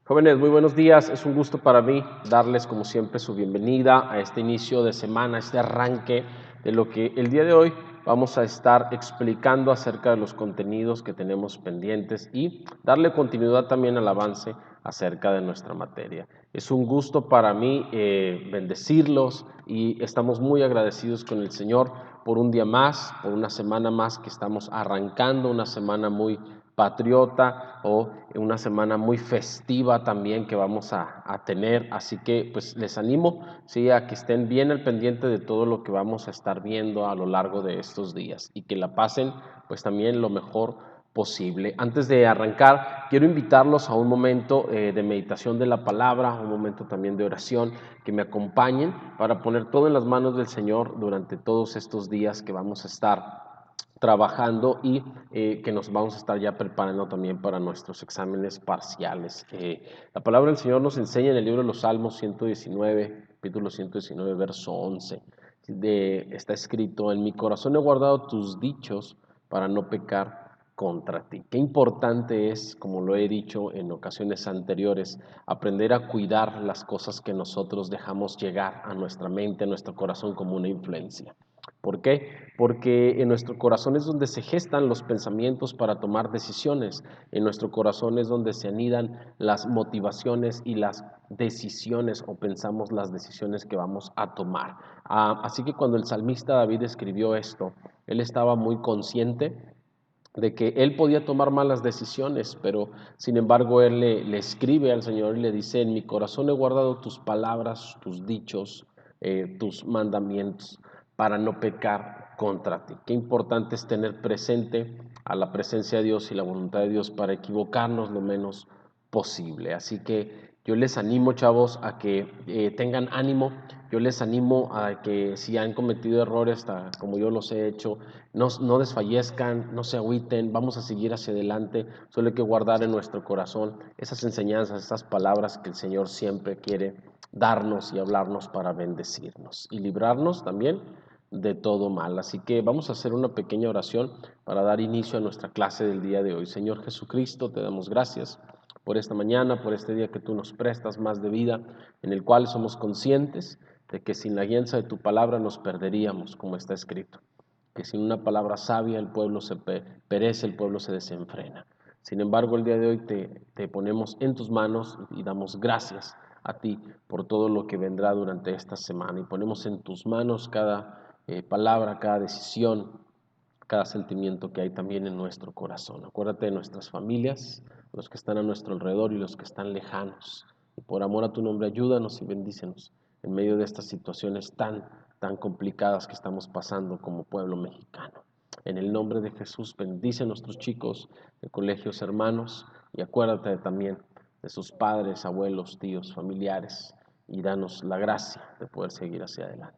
Jóvenes, muy buenos días. Es un gusto para mí darles, como siempre, su bienvenida a este inicio de semana, este arranque de lo que el día de hoy vamos a estar explicando acerca de los contenidos que tenemos pendientes y darle continuidad también al avance acerca de nuestra materia. Es un gusto para mí bendecirlos y estamos muy agradecidos con el Señor por un día más, por una semana más que estamos arrancando, una semana muy patriota o una semana muy festiva también que vamos a tener, así que pues les animo, sí, a que estén bien al pendiente de todo lo que vamos a estar viendo a lo largo de estos días y que la pasen pues también lo mejor posible. Antes de arrancar, quiero invitarlos a un momento de meditación de la palabra, un momento también de oración, que me acompañen para poner todo en las manos del Señor durante todos estos días que vamos a estar trabajando y que nos vamos a estar ya preparando también para nuestros exámenes parciales. La palabra del Señor nos enseña en el libro de los Salmos 119, capítulo 119, verso 11. Está escrito: en mi corazón he guardado tus dichos para no pecar contra ti. Qué importante es, como lo he dicho en ocasiones anteriores, aprender a cuidar las cosas que nosotros dejamos llegar a nuestra mente, a nuestro corazón como una influencia. ¿Por qué? Porque en nuestro corazón es donde se gestan los pensamientos para tomar decisiones. En nuestro corazón es donde se anidan las motivaciones y las decisiones o pensamos las decisiones que vamos a tomar. Así que cuando el salmista David escribió esto, él estaba muy consciente de que él podía tomar malas decisiones, pero sin embargo él le escribe al Señor y le dice: en mi corazón he guardado tus palabras, tus dichos, tus mandamientos, para no pecar contra ti. Qué importante es tener presente a la presencia de Dios y la voluntad de Dios para equivocarnos lo menos posible. Así que yo les animo, chavos, a que tengan ánimo. Yo les animo a que si han cometido errores, como yo los he hecho, no desfallezcan, no se agüiten, vamos a seguir hacia adelante. Solo hay que guardar en nuestro corazón esas enseñanzas, esas palabras que el Señor siempre quiere darnos y hablarnos para bendecirnos y librarnos también de todo mal. Así que vamos a hacer una pequeña oración para dar inicio a nuestra clase del día de hoy. Señor Jesucristo, te damos gracias por esta mañana, por este día que tú nos prestas más de vida, en el cual somos conscientes de que sin la guianza de tu palabra nos perderíamos, como está escrito, que sin una palabra sabia el pueblo se perece, el pueblo se desenfrena. Sin embargo, el día de hoy te ponemos en tus manos y damos gracias a ti por todo lo que vendrá durante esta semana y ponemos en tus manos cada palabra, cada decisión, cada sentimiento que hay también en nuestro corazón. Acuérdate de nuestras familias, los que están a nuestro alrededor y los que están lejanos. Y por amor a tu nombre, ayúdanos y bendícenos en medio de estas situaciones tan complicadas que estamos pasando como pueblo mexicano. En el nombre de Jesús, bendice a nuestros chicos de colegios, hermanos, y acuérdate también de sus padres, abuelos, tíos, familiares, y danos la gracia de poder seguir hacia adelante.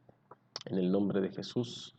En el nombre de Jesús.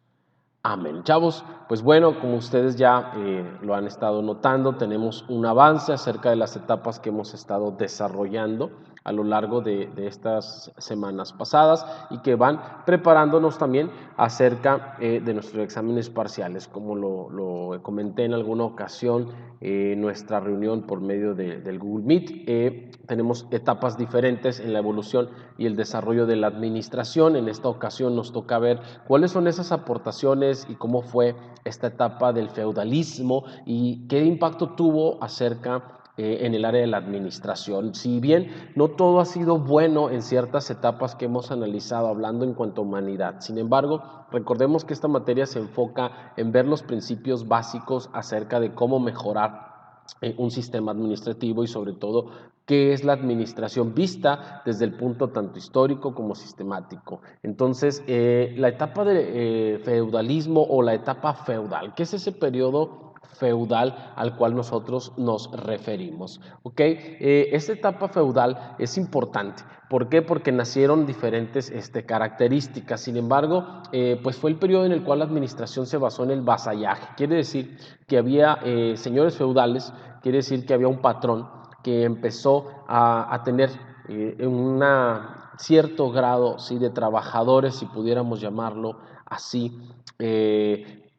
Amén. Chavos, pues bueno, como ustedes ya lo han estado notando, tenemos un avance acerca de las etapas que hemos estado desarrollando a lo largo de estas semanas pasadas y que van preparándonos también acerca de nuestros exámenes parciales. Como lo comenté en alguna ocasión, nuestra reunión por medio del Google Meet, tenemos etapas diferentes en la evolución y el desarrollo de la administración. En esta ocasión nos toca ver cuáles son esas aportaciones y cómo fue esta etapa del feudalismo y qué impacto tuvo acerca en el área de la administración. Si bien no todo ha sido bueno en ciertas etapas que hemos analizado hablando en cuanto a humanidad, sin embargo, recordemos que esta materia se enfoca en ver los principios básicos acerca de cómo mejorar un sistema administrativo y sobre todo qué es la administración vista desde el punto tanto histórico como sistemático. Entonces, la etapa de feudalismo o la etapa feudal, ¿qué es ese periodo feudal al cual nosotros nos referimos? ¿Okay? Esta etapa feudal es importante. ¿Por qué? Porque nacieron diferentes características. Sin embargo, pues fue el periodo en el cual la administración se basó en el vasallaje. Quiere decir que había señores feudales, quiere decir que había un patrón que empezó a tener un cierto grado, ¿sí?, de trabajadores, si pudiéramos llamarlo así,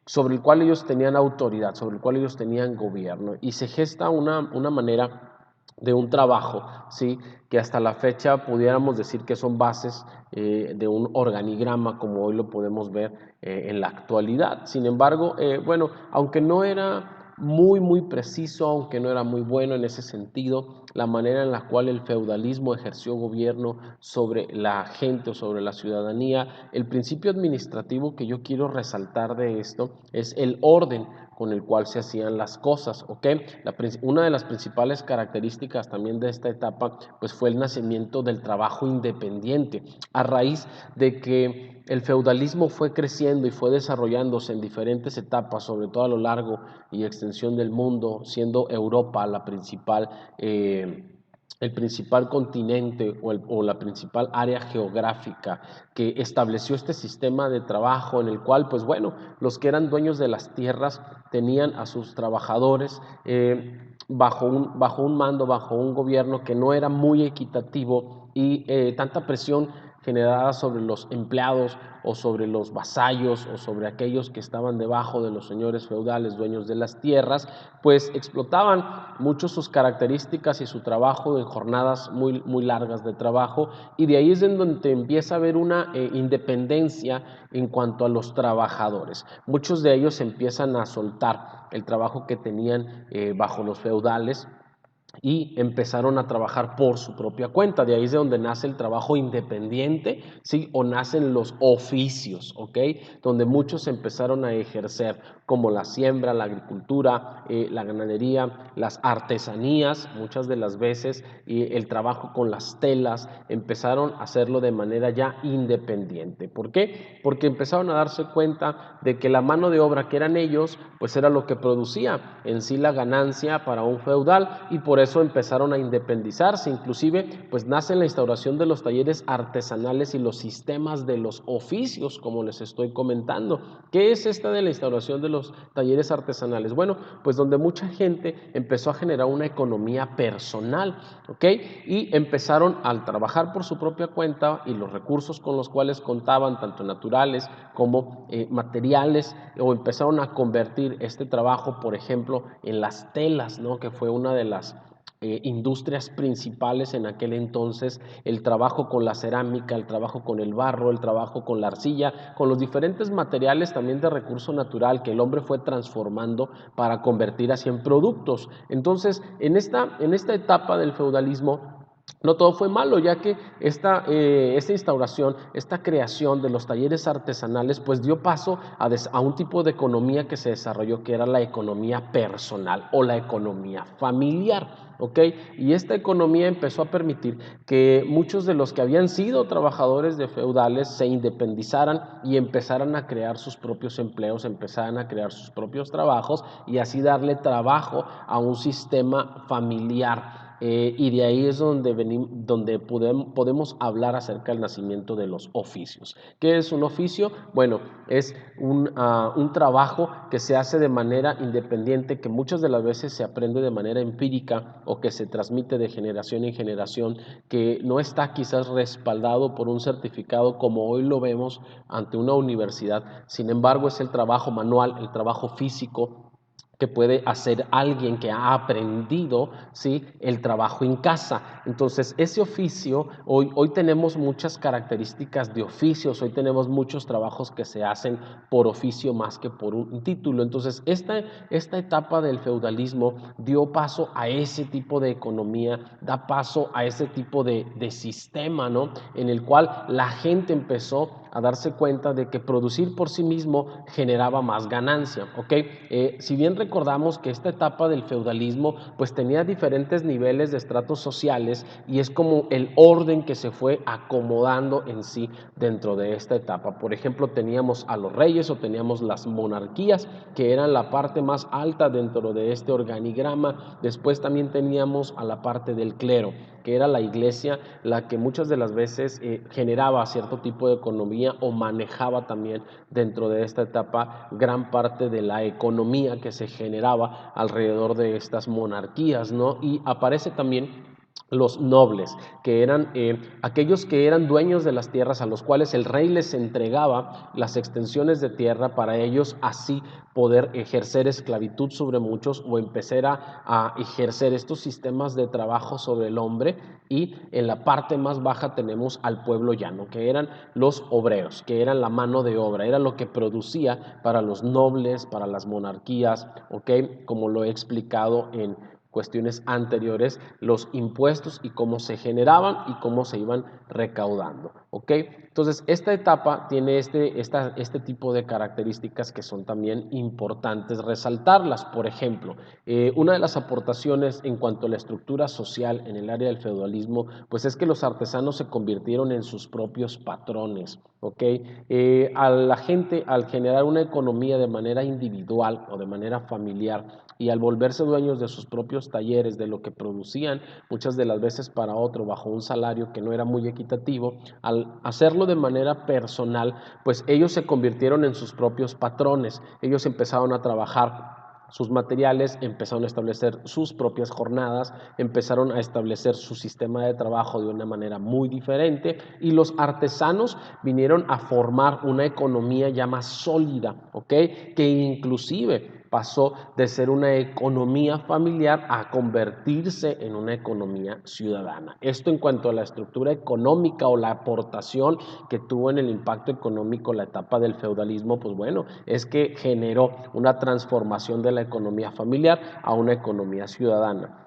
sobre el cual ellos tenían autoridad, sobre el cual ellos tenían gobierno. Y se gesta una manera de un trabajo, ¿sí? Que hasta la fecha pudiéramos decir que son bases de un organigrama como hoy lo podemos ver en la actualidad. Sin embargo, bueno, aunque no era muy preciso, aunque no era muy bueno en ese sentido, la manera en la cual el feudalismo ejerció gobierno sobre la gente o sobre la ciudadanía, el principio administrativo que yo quiero resaltar de esto es el orden con el cual se hacían las cosas, ¿ok? Una de las principales características también de esta etapa, pues fue el nacimiento del trabajo independiente, a raíz de que el feudalismo fue creciendo y fue desarrollándose en diferentes etapas, sobre todo a lo largo y extensión del mundo, siendo Europa la principal el principal continente o la principal área geográfica que estableció este sistema de trabajo en el cual, pues bueno, los que eran dueños de las tierras tenían a sus trabajadores bajo un mando, bajo un gobierno que no era muy equitativo y tanta presión generada sobre los empleados o sobre los vasallos o sobre aquellos que estaban debajo de los señores feudales, dueños de las tierras, pues explotaban mucho sus características y su trabajo en jornadas muy largas de trabajo, y de ahí es en donde empieza a haber una independencia en cuanto a los trabajadores. Muchos de ellos empiezan a soltar el trabajo que tenían bajo los feudales y empezaron a trabajar por su propia cuenta. De ahí es de donde nace el trabajo independiente, ¿sí? O nacen los oficios, ¿ok? Donde muchos empezaron a ejercer, como la siembra, la agricultura, la ganadería, las artesanías, muchas de las veces, y el trabajo con las telas, empezaron a hacerlo de manera ya independiente. ¿Por qué? Porque empezaron a darse cuenta de que la mano de obra que eran ellos, pues era lo que producía en sí la ganancia para un feudal, y por eso empezaron a independizarse. Inclusive pues nace la instauración de los talleres artesanales y los sistemas de los oficios, como les estoy comentando. ¿Qué es esta de la instauración de los talleres artesanales? Bueno, pues donde mucha gente empezó a generar una economía personal, ¿ok? Y empezaron al trabajar por su propia cuenta y los recursos con los cuales contaban, tanto naturales como materiales, o empezaron a convertir este trabajo, por ejemplo, en las telas, ¿no? Que fue una de las industrias principales en aquel entonces, el trabajo con la cerámica, el trabajo con el barro, el trabajo con la arcilla, con los diferentes materiales también de recurso natural que el hombre fue transformando para convertir así en productos. Entonces, en esta etapa del feudalismo, no todo fue malo, ya que esta instauración, esta creación de los talleres artesanales, pues dio paso a un tipo de economía que se desarrolló, que era la economía personal o la economía familiar. ¿Ok? Y esta economía empezó a permitir que muchos de los que habían sido trabajadores de feudales se independizaran y empezaran a crear sus propios empleos, empezaran a crear sus propios trabajos y así darle trabajo a un sistema familiar. Y de ahí es donde podemos hablar acerca del nacimiento de los oficios. ¿Qué es un oficio? Bueno, es un trabajo que se hace de manera independiente, que muchas de las veces se aprende de manera empírica o que se transmite de generación en generación, que no está quizás respaldado por un certificado como hoy lo vemos ante una universidad. Sin embargo, es el trabajo manual, el trabajo físico que puede hacer alguien que ha aprendido, ¿sí?, el trabajo en casa. Entonces, ese oficio, hoy tenemos muchas características de oficios, hoy tenemos muchos trabajos que se hacen por oficio más que por un título. Entonces, esta etapa del feudalismo dio paso a ese tipo de economía, da paso a ese tipo de sistema, ¿no?, en el cual la gente empezó a darse cuenta de que producir por sí mismo generaba más ganancia, ¿ok? Si bien recordamos que esta etapa del feudalismo pues tenía diferentes niveles de estratos sociales, y es como el orden que se fue acomodando en sí dentro de esta etapa. Por ejemplo, teníamos a los reyes o teníamos las monarquías, que eran la parte más alta dentro de este organigrama. Después también teníamos a la parte del clero, que era la iglesia la que muchas de las veces generaba cierto tipo de economía o manejaba también dentro de esta etapa gran parte de la economía que se generaba alrededor de estas monarquías, ¿no? Y aparece también los nobles, que eran aquellos que eran dueños de las tierras a los cuales el rey les entregaba las extensiones de tierra para ellos así poder ejercer esclavitud sobre muchos o empezar a ejercer estos sistemas de trabajo sobre el hombre. Y en la parte más baja tenemos al pueblo llano, que eran los obreros, que eran la mano de obra, era lo que producía para los nobles, para las monarquías, ¿ok? Como lo he explicado en cuestiones anteriores, los impuestos y cómo se generaban y cómo se iban recaudando, ¿ok? Entonces, esta etapa tiene este tipo de características que son también importantes resaltarlas. Por ejemplo, una de las aportaciones en cuanto a la estructura social en el área del feudalismo, pues es que los artesanos se convirtieron en sus propios patrones, ¿ok? A la gente, al generar una economía de manera individual o de manera familiar, y al volverse dueños de sus propios talleres, de lo que producían, muchas de las veces para otro, bajo un salario que no era muy equitativo, al hacerlo de manera personal, pues ellos se convirtieron en sus propios patrones, ellos empezaron a trabajar sus materiales, empezaron a establecer sus propias jornadas, empezaron a establecer su sistema de trabajo de una manera muy diferente y los artesanos vinieron a formar una economía ya más sólida, ¿ok? Que inclusive pasó de ser una economía familiar a convertirse en una economía ciudadana. Esto en cuanto a la estructura económica o la aportación que tuvo en el impacto económico la etapa del feudalismo, pues bueno, es que generó una transformación de la economía familiar a una economía ciudadana.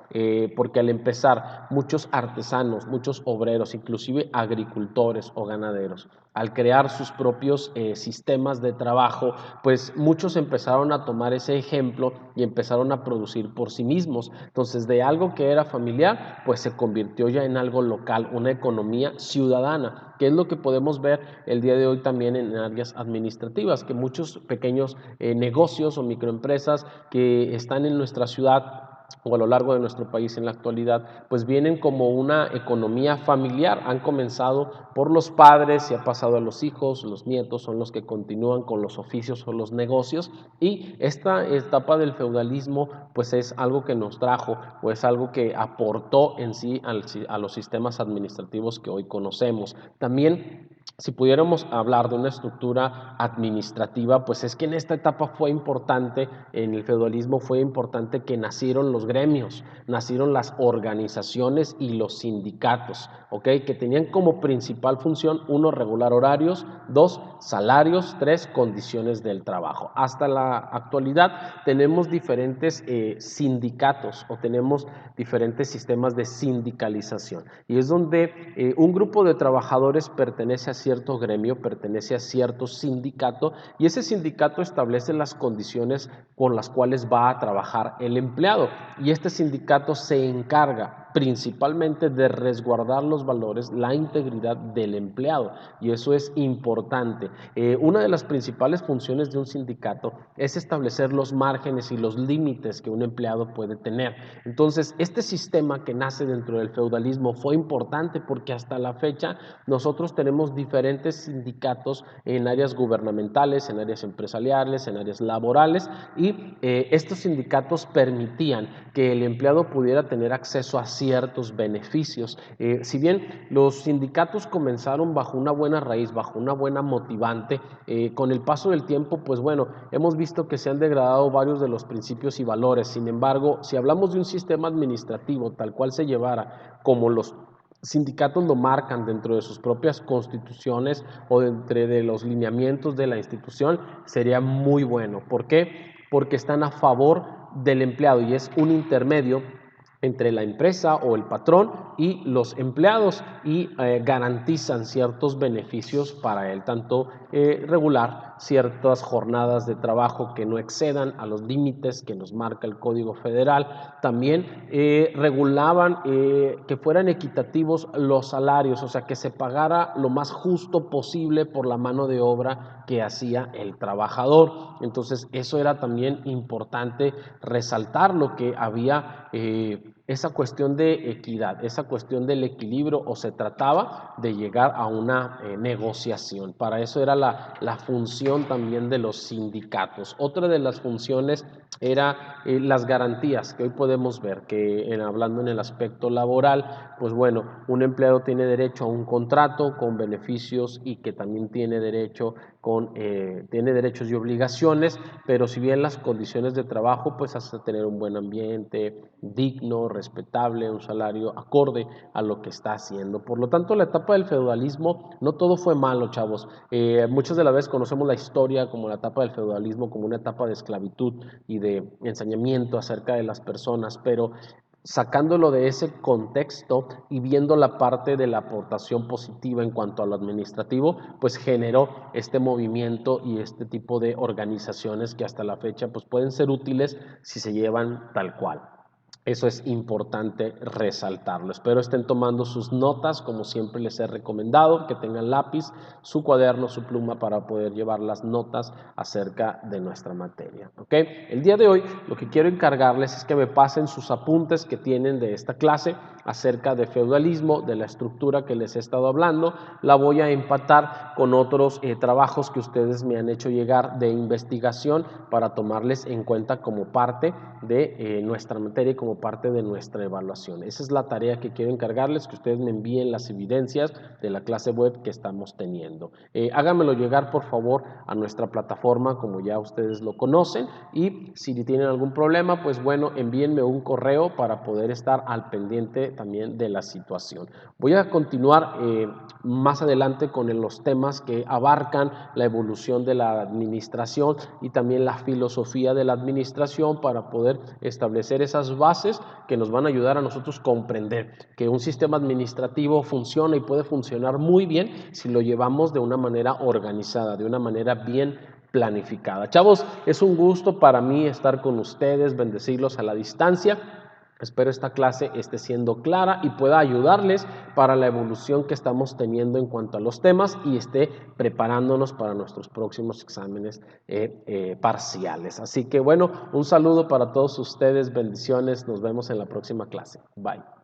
Porque al empezar muchos artesanos, muchos obreros, inclusive agricultores o ganaderos, al crear sus propios sistemas de trabajo, pues muchos empezaron a tomar ese ejemplo y empezaron a producir por sí mismos. Entonces, de algo que era familiar, pues se convirtió ya en algo local, una economía ciudadana, que es lo que podemos ver el día de hoy también en áreas administrativas, que muchos pequeños negocios o microempresas que están en nuestra ciudad o a lo largo de nuestro país en la actualidad, pues vienen como una economía familiar, han comenzado por los padres y ha pasado a los hijos, los nietos son los que continúan con los oficios o los negocios, y esta etapa del feudalismo pues es algo que nos trajo o es algo que aportó en sí a los sistemas administrativos que hoy conocemos. También, si pudiéramos hablar de una estructura administrativa, pues es que en esta etapa fue importante, en el feudalismo fue importante que nacieron los gremios, nacieron las organizaciones y los sindicatos, ¿ok? Que tenían como principal función, uno, regular horarios, dos, salarios, tres, condiciones del trabajo. Hasta la actualidad tenemos diferentes sindicatos o tenemos diferentes sistemas de sindicalización y es donde un grupo de trabajadores pertenece a cierto gremio, pertenece a cierto sindicato y ese sindicato establece las condiciones con las cuales va a trabajar el empleado y este sindicato se encarga principalmente de resguardar los valores, la integridad del empleado y eso es importante. Una de las principales funciones de un sindicato es establecer los márgenes y los límites que un empleado puede tener. Entonces, este sistema que nace dentro del feudalismo fue importante porque hasta la fecha nosotros tenemos diferentes sindicatos en áreas gubernamentales, en áreas empresariales, en áreas laborales y estos sindicatos permitían que el empleado pudiera tener acceso a ciertos beneficios. Si bien los sindicatos comenzaron bajo una buena raíz, bajo una buena motivante, con el paso del tiempo, pues bueno, hemos visto que se han degradado varios de los principios y valores. Sin embargo, si hablamos de un sistema administrativo tal cual se llevara como los sindicatos lo marcan dentro de sus propias constituciones o dentro de los lineamientos de la institución, sería muy bueno. ¿Por qué? Porque están a favor del empleado y es un intermedio entre la empresa o el patrón y los empleados y garantizan ciertos beneficios para él, tanto regular ciertas jornadas de trabajo que no excedan a los límites que nos marca el Código Federal, también regulaban que fueran equitativos los salarios, o sea, que se pagara lo más justo posible por la mano de obra que hacía el trabajador. Entonces, eso era también importante resaltar lo que había esa cuestión de equidad, esa cuestión del equilibrio, o se trataba de llegar a una negociación. Para eso era la función también de los sindicatos. Otra de las funciones era las garantías que hoy podemos ver, que hablando en el aspecto laboral, pues bueno, un empleado tiene derecho a un contrato con beneficios y que también tiene tiene derechos y obligaciones, pero si bien las condiciones de trabajo, pues hace tener un buen ambiente, digno, respetable, un salario acorde a lo que está haciendo. Por lo tanto, la etapa del feudalismo, no todo fue malo, chavos. Muchas de las veces conocemos la historia como la etapa del feudalismo, como una etapa de esclavitud y de ensañamiento acerca de las personas, pero sacándolo de ese contexto y viendo la parte de la aportación positiva en cuanto a lo administrativo, pues generó este movimiento y este tipo de organizaciones que hasta la fecha pues pueden ser útiles si se llevan tal cual. Eso es importante resaltarlo. Espero estén tomando sus notas, como siempre les he recomendado, que tengan lápiz, su cuaderno, su pluma para poder llevar las notas acerca de nuestra materia. ¿Ok? El día de hoy lo que quiero encargarles es que me pasen sus apuntes que tienen de esta clase acerca de feudalismo, de la estructura que les he estado hablando. La voy a empatar con otros trabajos que ustedes me han hecho llegar de investigación para tomarles en cuenta como parte de nuestra materia y como parte de nuestra evaluación. Esa es la tarea que quiero encargarles, que ustedes me envíen las evidencias de la clase web que estamos teniendo. Háganmelo llegar, por favor, a nuestra plataforma, como ya ustedes lo conocen, y si tienen algún problema, pues bueno, envíenme un correo para poder estar al pendiente también de la situación. Voy a continuar más adelante con los temas que abarcan la evolución de la administración y también la filosofía de la administración para poder establecer esas bases que nos van a ayudar a nosotros comprender que un sistema administrativo funciona y puede funcionar muy bien si lo llevamos de una manera organizada, de una manera bien planificada. Chavos, es un gusto para mí estar con ustedes, bendecirlos a la distancia. Espero esta clase esté siendo clara y pueda ayudarles para la evolución que estamos teniendo en cuanto a los temas y esté preparándonos para nuestros próximos exámenes parciales. Así que bueno, un saludo para todos ustedes, bendiciones, nos vemos en la próxima clase. Bye.